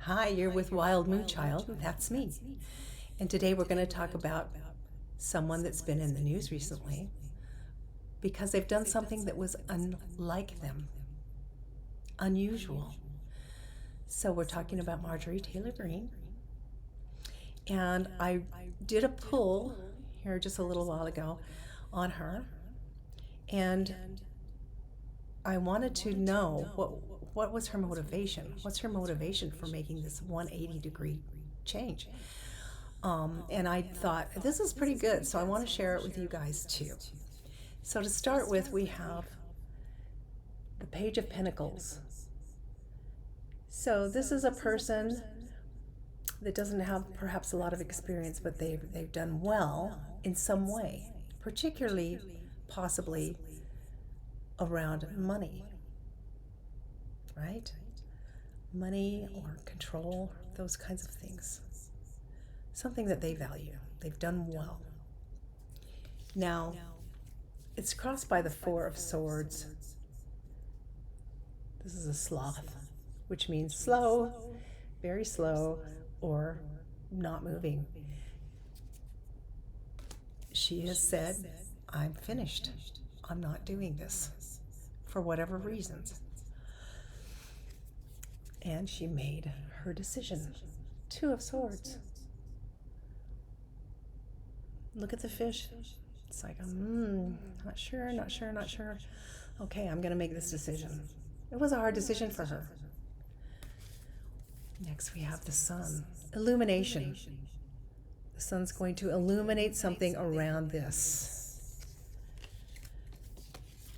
Hi, you're with Wild Moon Child, and that's me. And today we're going to talk about someone that's been in the news recently because they've done something that was unlike them, unusual. So we're talking about Marjorie Taylor Greene. And I did a poll here just a little while ago on her, and I wanted to know what was her motivation? What's her motivation for making this 180-degree change? And I thought, this is pretty good, so I want to share it with you guys too. So to start with, we have the Page of Pentacles. So this is a person that doesn't have perhaps a lot of experience, but they've done well in some way, particularly possibly around money, right? Money or control, those kinds of things. Something that they value. They've done well. Now, it's crossed by the Four of Swords. This is a sloth, which means slow, very slow, or not moving. She has said, I'm finished. I'm not doing this for whatever reasons. And she made her decision. Two of Swords. Look at the fish. It's like, not sure. Okay, I'm going to make this decision. It was a hard decision for her. Next, we have the sun. Illumination. The sun's going to illuminate something around this.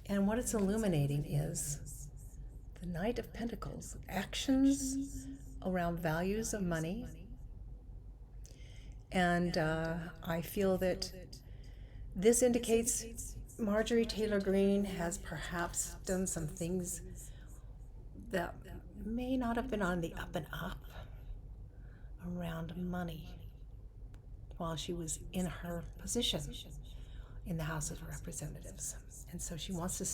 And what it's illuminating is the Knight of Pentacles. Actions around values of money. And I feel that this indicates Marjorie Taylor Greene has perhaps done some things that may not have been on the up and up around money while she was in her position in the House of Representatives. And so she wants to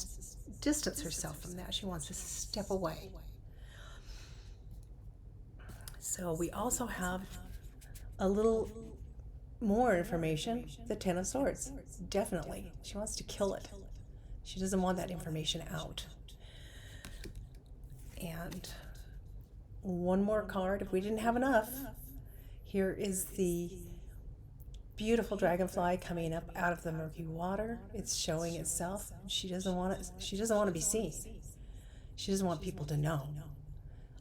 distance herself from that. She wants to step away. So we also have a little more information, the Ten of Swords. Definitely. She wants to kill it. She doesn't want that information out. And one more card, if we didn't have enough, here is the beautiful dragonfly coming up out of the murky water. It's showing itself. She doesn't want to be seen. She doesn't want people to know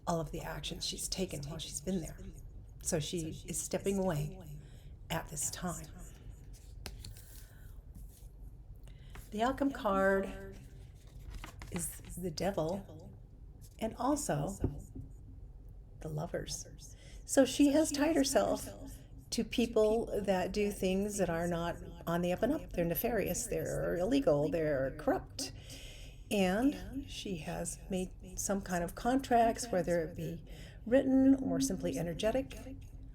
all of the actions she's taken while she's been there. So she is stepping away at this time. The outcome card is the Devil and also the Lovers. So she has tied herself to people that do things that are not on the up and up. They're nefarious, they're illegal, they're corrupt. And she has made some kind of contracts, whether it be written or simply energetic,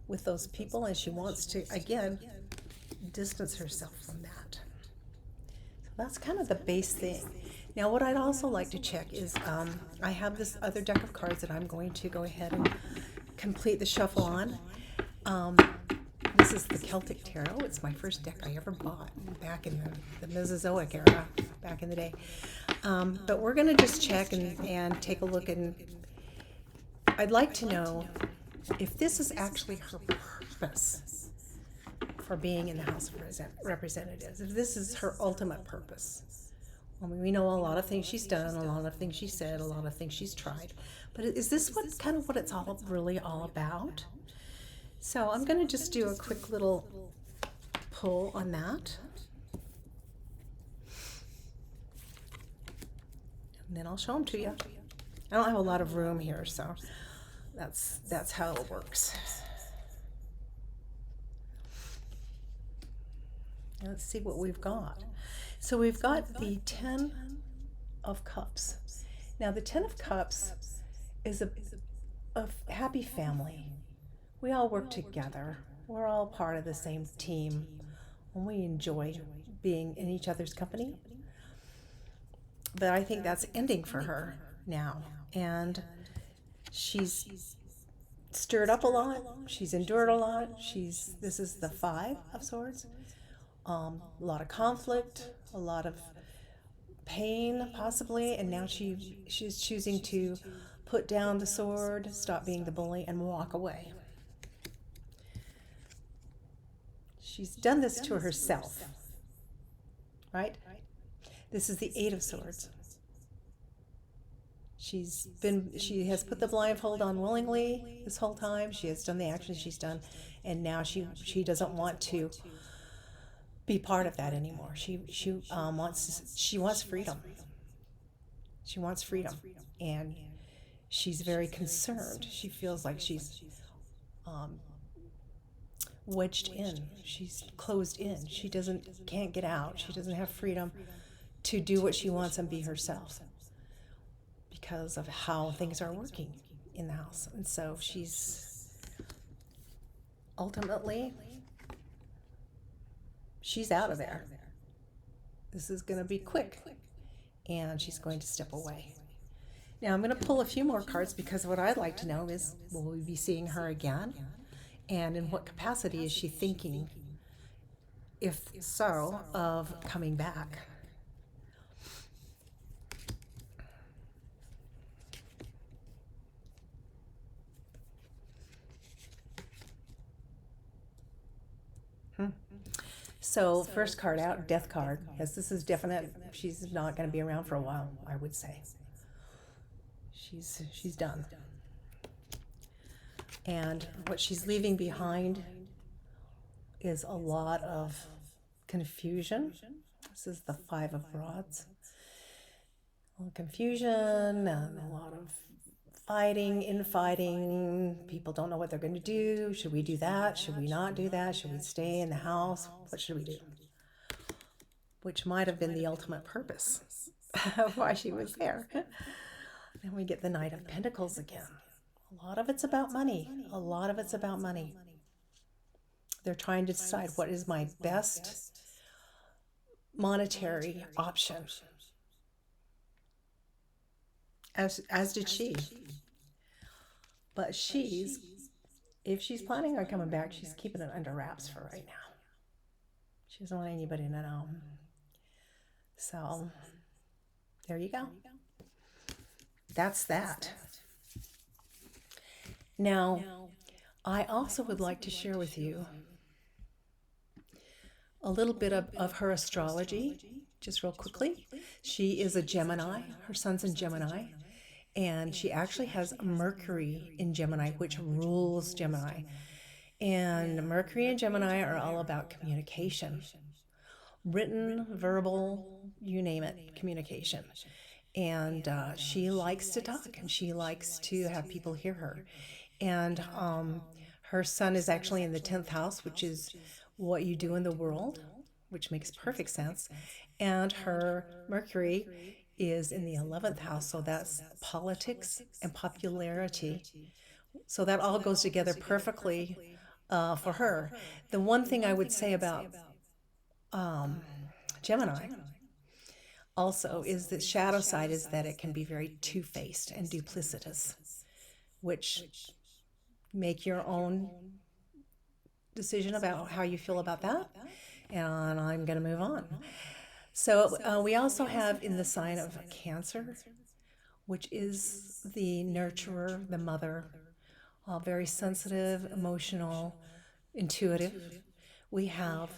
with those people, and she wants to, again, distance herself from that. So that's kind of the base thing. Now, what I'd also like to check is I have this other deck of cards that I'm going to go ahead and complete the shuffle on. This is the Celtic Tarot. It's my first deck I ever bought back in the Mesozoic era, back in the day. But we're going to just check and take a look, and I'd like to know if this is actually her purpose for being in the House of Representatives, if this is her ultimate purpose. I mean, we know a lot of things she's done, a lot of things she said, a lot of things she's tried, but is this what it's all really all about? So I'm going to just do a quick little pull on that, and then I'll show them to you. I don't have a lot of room here, so that's how it works. Let's see what we've got. So we've got the Ten of Cups. Now the Ten of Cups is a happy family. We all work together. We're all part of the same team, and we enjoy being in each other's company. But I think that's ending for her now, and she's stirred up a lot. She's endured a lot. This is the Five of Swords. A lot of conflict, a lot of pain possibly, and now she's choosing to put down the sword, stop being the bully, and walk away. She's done this to herself, right? This is the Eight of Swords. She has put the blindfold on willingly this whole time. She has done the actions she's done, and now she doesn't want to be part of that anymore. She wants freedom. She wants freedom, and she's very concerned. She feels like she's wedged in. She's closed in. She can't get out. She doesn't have freedom to do what she wants and be herself because of how things are working in the house. And so she's ultimately, she's out of there. This is going to be quick, and she's going to step away. Now I'm going to pull a few more cards, because what I'd like to know is, will we be seeing her again? And in what capacity is she thinking, if so, of coming back? So first card out, Death card. Yes, this is definite. She's not going to be around for a while, I would say. She's done. And what she's leaving behind is a lot of confusion. This is the Five of Rods. A lot of confusion and a lot of infighting. People don't know what they're going to do. Should we do that? Should we not do that? Should we stay in the house? What should we do? Which might have been the ultimate purpose of why she was there. Then we get the Knight of Pentacles again. A lot of it's about money. A lot of it's about money. They're trying to decide what is my best monetary option. As did she. But if she's planning on coming back, she's keeping it under wraps for right now. She doesn't want anybody to know. So, there you go. That's that. Now, I also would like to share with you a little bit of her astrology, just real quickly. She is a Gemini. Her sun's in Gemini. And she actually has Mercury in Gemini, which rules Gemini. And Mercury and Gemini are all about communication. Written, verbal, you name it, communication. And she likes to talk, and she likes to have people hear her. And her sun is actually in the 10th house, which is what you do in the world, which makes perfect sense. And her Mercury is in the 11th house, so that's politics and popularity. So that all goes together perfectly for her. The one thing I would say about Gemini also is that shadow side is that it can be very two-faced and duplicitous, which make your own decision about how you feel about that. And I'm going to move on. So we also have in the sign of Cancer, which is the nurturer, the mother, very sensitive, emotional, intuitive. We have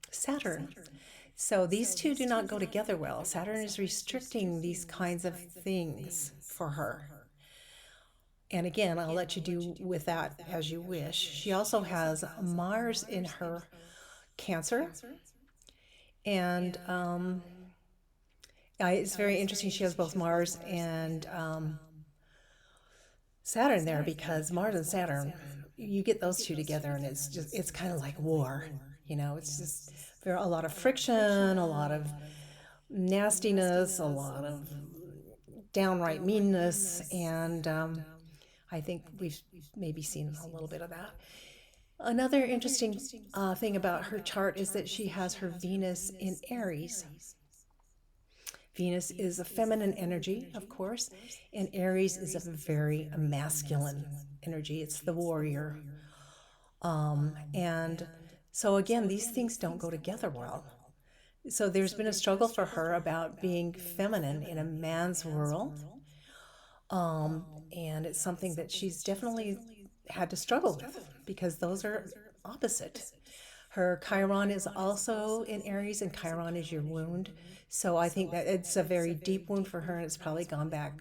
Saturn. So these two do not go together well. Saturn is restricting these kinds of things for her. And again, I'll let you do with that as you wish. She also has Mars in her Cancer. And it's very interesting. She has both Mars and Saturn there, because Mars and Saturn, you get those two together and it's kind of like war. It's just a lot of friction, a lot of nastiness, a lot of downright meanness. And I think we've maybe seen a little bit of that. Another interesting thing about her chart is that she has her Venus in Aries. Venus is a feminine energy, of course, and Aries is a very masculine energy. It's the warrior. And so again, these things don't go together well. So there's been a struggle for her about being feminine in a man's world. Um, and it's something that she's definitely had to struggle with because those are opposite. Her Chiron is also in Aries, and Chiron is your wound. So I think that it's a very deep wound for her, and it's probably gone back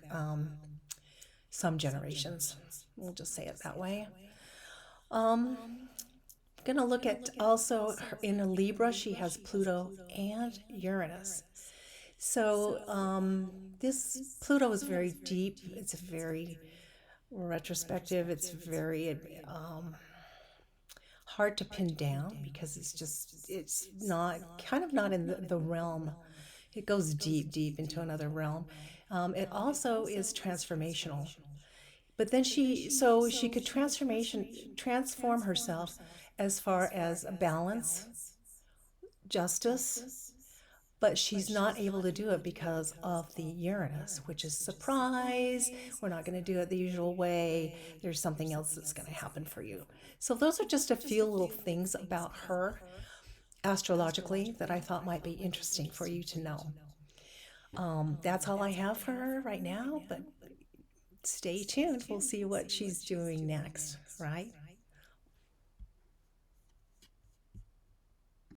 some generations. We'll just say it that way. Um, Gonna look at also her, in a Libra, she has Pluto and Uranus. So this Pluto is very deep. It's very retrospective. It's very hard to pin down because it's not kind of not in the realm. It goes deep, deep into another realm. It also is transformational. But then she could transform herself as far as balance, justice, but she's not able to do it because of the Uranus, which is surprise. We're not going to do it the usual way. There's something else that's going to happen for you. So those are just a few little things about her astrologically that I thought might be interesting for you to know. That's all I have for her right now, but stay tuned. We'll see what she's doing next, right?